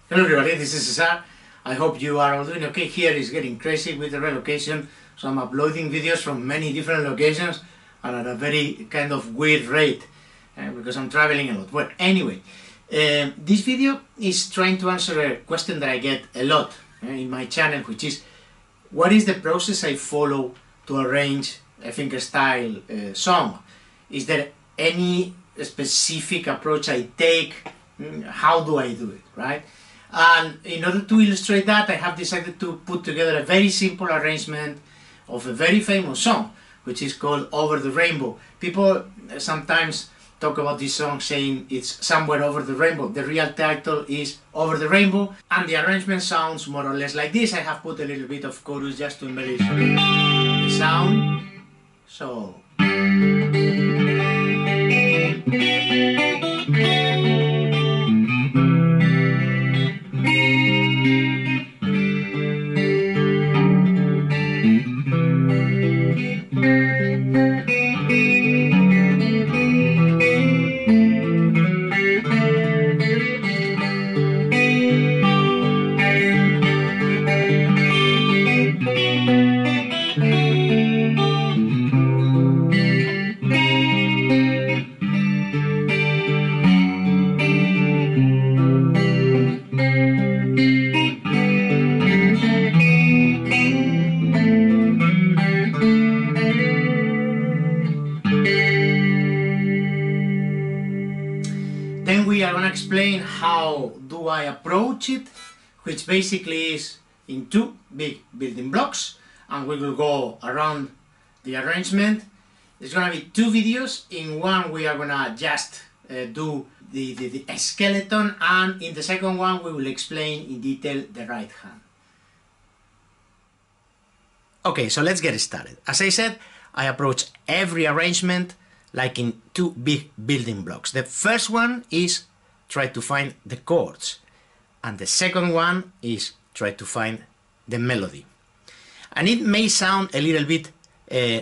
Hello everybody, this is Cesar. I hope you are all doing okay. Here is getting crazy with the relocation, so I'm uploading videos from many different locations and at a very kind of weird rate because I'm traveling a lot. Well, anyway, this video is trying to answer a question that I get a lot in my channel, which is what is the process I follow to arrange a fingerstyle song? Is there any specific approach I take? How do I do it, right? And in order to illustrate that, I have decided to put together a very simple arrangement of a very famous song, which is called Over the Rainbow. People sometimes talk about this song saying it's somewhere over the rainbow. The real title is Over the Rainbow, and the arrangement sounds more or less like this. I have put a little bit of chorus just to embellish the sound. So we are going to explain how do I approach it, which basically is in two big building blocks, and we will go around the arrangement. There's going to be two videos. In one we are going to just do the skeleton, and in the second one we will explain in detail the right hand. Okay, so let's get started. As I said, I approach every arrangement like in two big building blocks. The first one is try to find the chords, and the second one is try to find the melody. And it may sound a little bit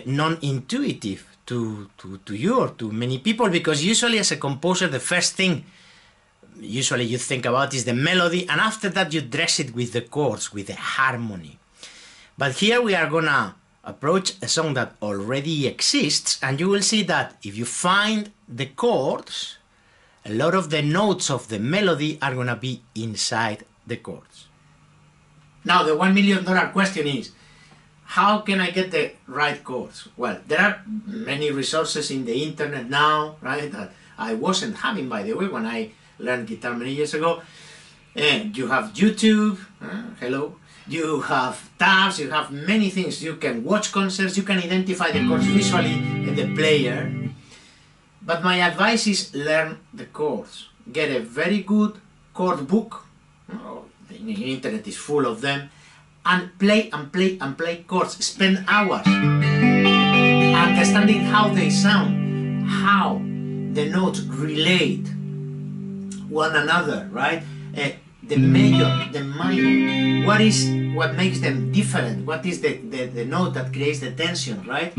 non-intuitive to you or to many people, because usually as a composer the first thing usually you think about is the melody, and after that you dress it with the chords, with the harmony. But here we are gonna approach a song that already exists, and you will see that if you find the chords, a lot of the notes of the melody are gonna be inside the chords. Now the $1 million question is, how can I get the right chords? Well, there are many resources in the internet now, right, that I wasn't having, by the way, when I learned guitar many years ago. You have YouTube, hello. You have tabs, you have many things. You can watch concerts, you can identify the chords visually in the player. But my advice is learn the chords. Get a very good chord book. The internet is full of them. And play and play and play chords. Spend hours understanding how they sound, how the notes relate one another, right? The major, the minor, what makes them different, what is the note that creates the tension, right?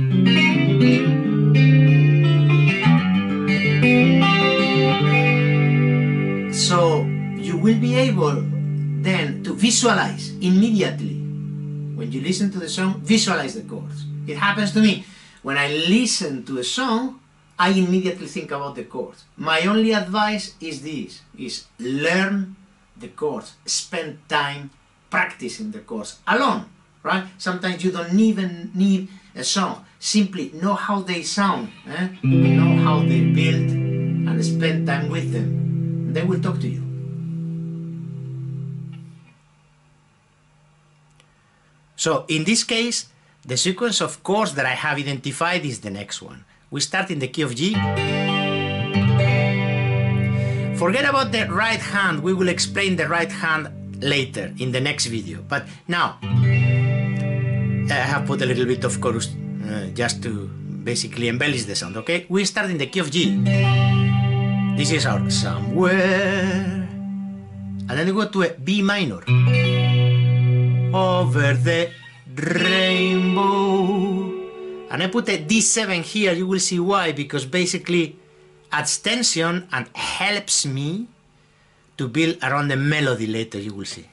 So you will be able then to visualize immediately. When you listen to the song, visualize the chords. It happens to me. When I listen to a song, I immediately think about the chords. My only advice is this, is learn the chords, spend time practicing the chords alone, right? Sometimes you don't even need a song, simply know how they sound, know how they build, and spend time with them, and they will talk to you. So in this case, the sequence of chords that I have identified is the next one. We start in the key of G. Forget about the right hand, we will explain the right hand later in the next video. But now, I have put a little bit of chorus just to basically embellish the sound, okay? We start in the key of G. This is our somewhere. And then we go to a B minor. Over the rainbow. And I put a D7 here, you will see why, because basically adds tension and helps me to build around the melody later, you will see.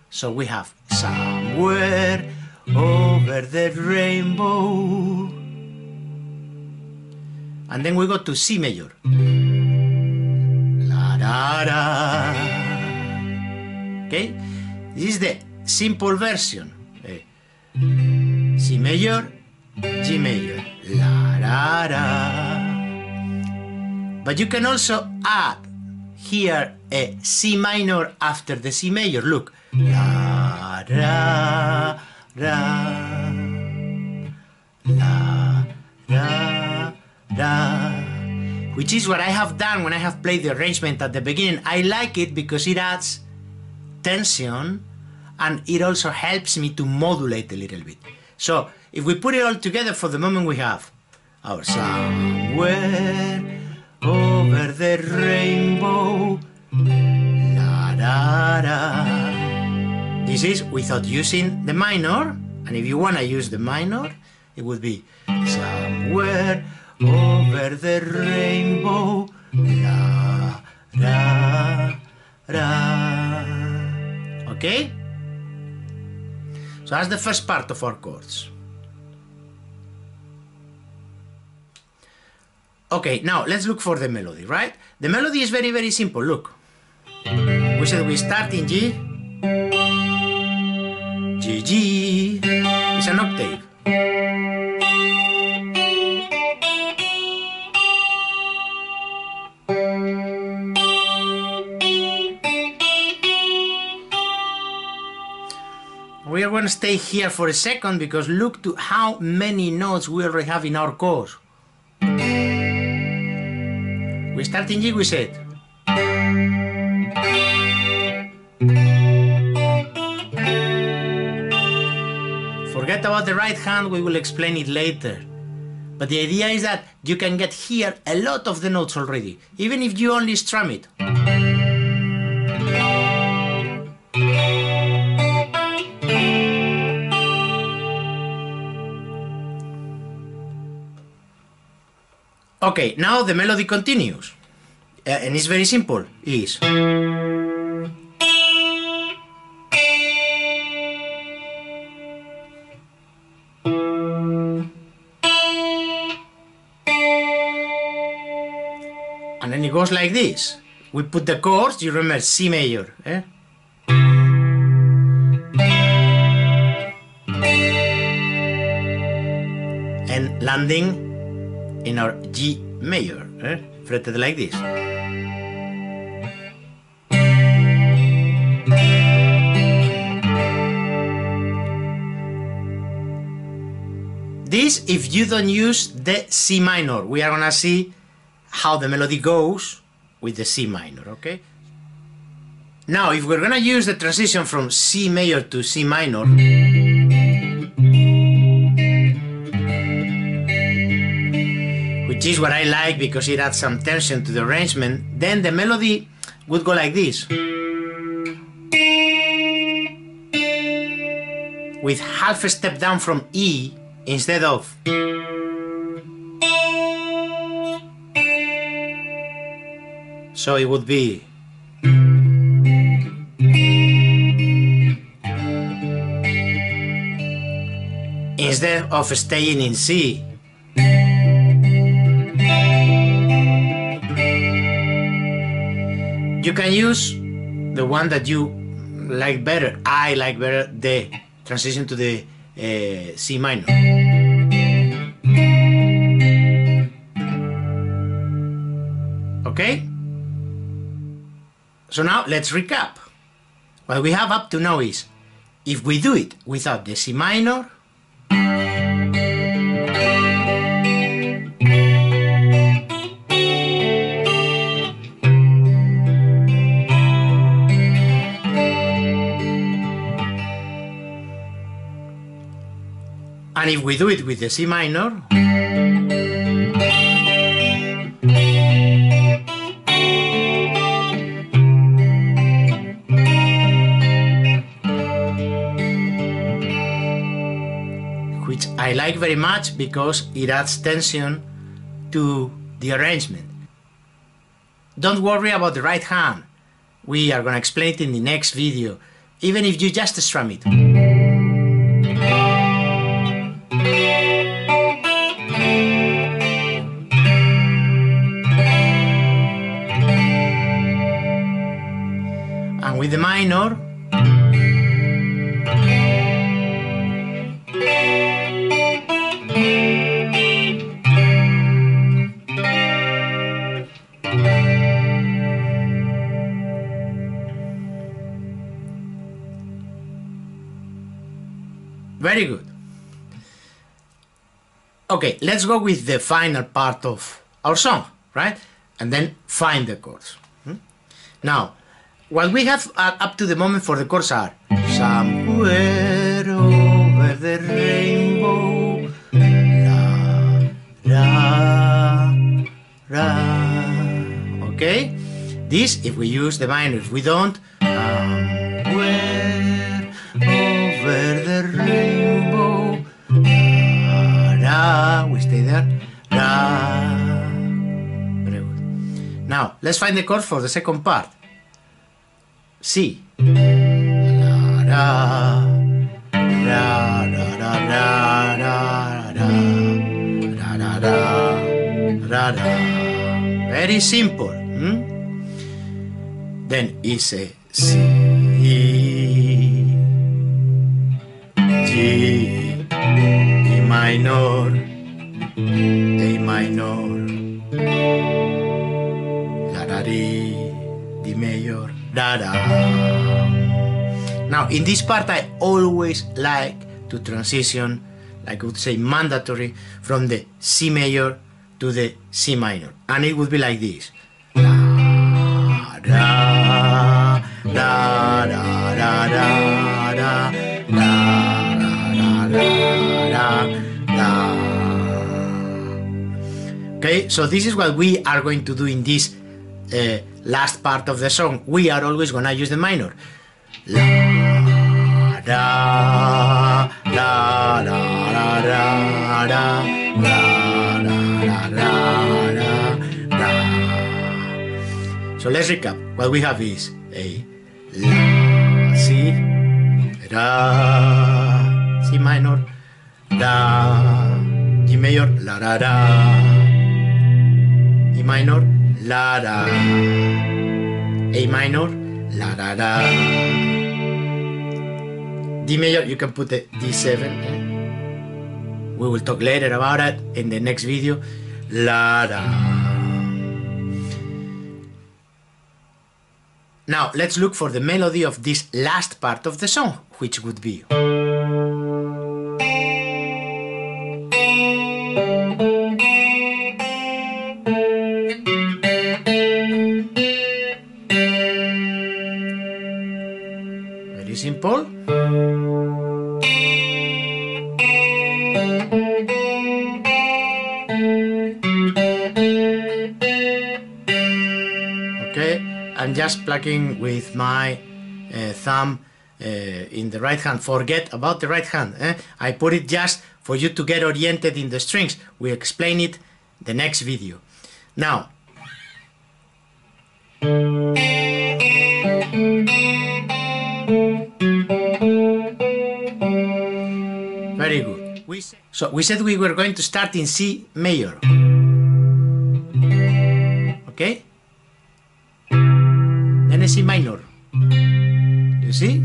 So we have somewhere over the rainbow, and then we go to C major. La da da. Okay, this is the simple version. C major, G major, la da da. But you can also add here a C minor after the C major. Look, la da da, la da da, which is what I have done when I have played the arrangement at the beginning. I like it because it adds tension and it also helps me to modulate a little bit. So if we put it all together, for the moment we have our somewhere over the rainbow, la da da. This is without using the minor, and if you want to use the minor, it would be somewhere over the rainbow, la da da. Okay? So that's the first part of our chords. Okay, now let's look for the melody, right? The melody is very, very simple. Look. We said we start in G. G, G. It's an octave. We are going to stay here for a second because look to how many notes we already have in our chords. We start in G, we said. Forget about the right hand, we will explain it later. But the idea is that you can get here a lot of the notes already, even if you only strum it. Okay, now the melody continues, and it's very simple. It's and then it goes like this. We put the chords, you remember C major, and landing in our G major, fretted like this. This if you don't use the C minor. We are gonna see how the melody goes with the C minor, okay? Now if we're gonna use the transition from C major to C minor, which is what I like because it adds some tension to the arrangement, then the melody would go like this. With half a step down from E instead of. So it would be. Instead of staying in C. You can use the one that you like better. I like better the transition to the C minor. Okay? So now let's recap. What we have up to now is, if we do it without the C minor, and if we do it with the C minor, which I like very much because it adds tension to the arrangement. don't worry about the right hand. We are going to explain it in the next video, even if you just strum it. And with the minor, very good. Okay, let's go with the final part of our song, right? And then find the chords. Now, what we have up to the moment for the chords are somewhere over the rainbow, la, ra. Okay? This, if we use the minor, if we don't, where over the rainbow, ra, we stay there, ra. Very good. Now, let's find the chord for the second part. C. La, ra, ra, ra, ra, ra, ra, ra, ra, ra. Very simple. Then is a C, G, E minor, A minor, La, ra, D major, da, da. Now in this part I always like to transition, like I would say mandatory, from the C major to the C minor, and it would be like this. La, da, da, da, da, da, da, da, da. Okay, so this is what we are going to do in this last part of the song. We are always gonna use the minor. La, da, da, da, da, da, da, da, da, da. So let's recap. What we have is a La, C, Ra, C minor, Da, G major, La, ra, ra, E minor, La, ra, A minor, La, ra, ra, D major, you can put the D7. We will talk later about it in the next video. La, ra. Now, let's look for the melody of this last part of the song, which would be... Very simple. Okay. I'm just plucking with my thumb in the right hand. Forget about the right hand. I put it just for you to get oriented in the strings. We explain it the next video. Now, very good. We said we were going to start in C major. Okay? Then a C minor. You see?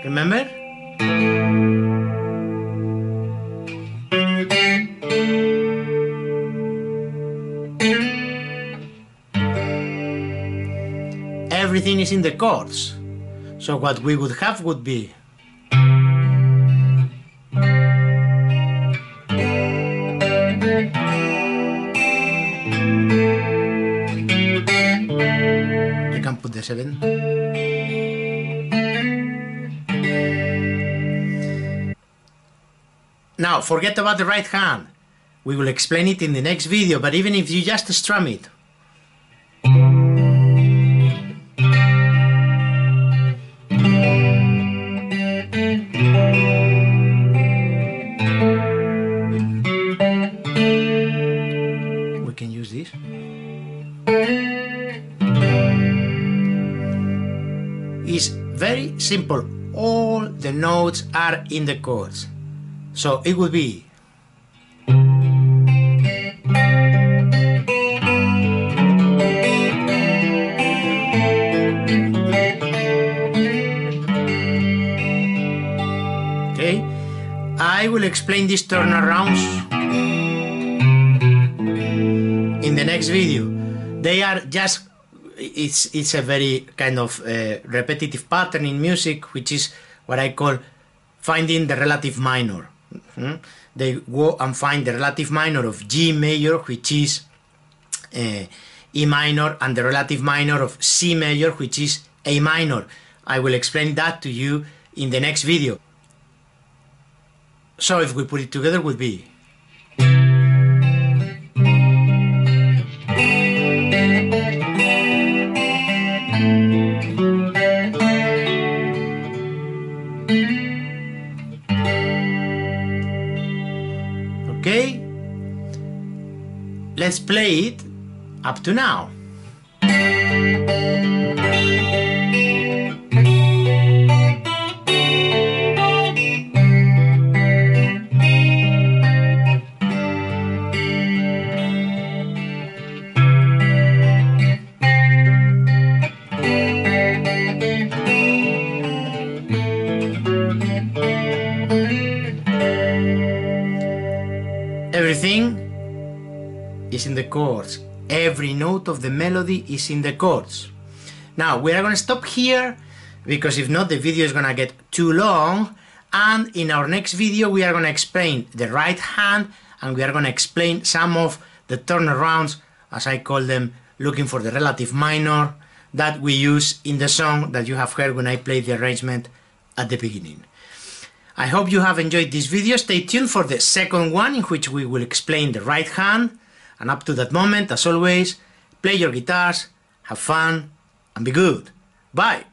Remember? Everything is in the chords. So what we would have would be put the 7. Now, forget about the right hand. We will explain it in the next video, but even if you just strum it. is very simple. All the notes are in the chords. So it would be okay. I will explain these turnarounds in the next video. They are just, it's a very kind of repetitive pattern in music, which is what I call finding the relative minor. They go and find the relative minor of G major, which is E minor, and the relative minor of C major, which is A minor. I will explain that to you in the next video. So if we put it together, it would be okay. Let's play it up to now. Everything is in the chords. Every note of the melody is in the chords. Now we are going to stop here, because if not the video is going to get too long, and in our next video we are going to explain the right hand, and we are going to explain some of the turnarounds, as I call them, looking for the relative minor that we use in the song that you have heard when I played the arrangement at the beginning. I hope you have enjoyed this video. Stay tuned for the second one, in which we will explain the right hand. And up to that moment, as always, play your guitars, have fun, and be good. Bye!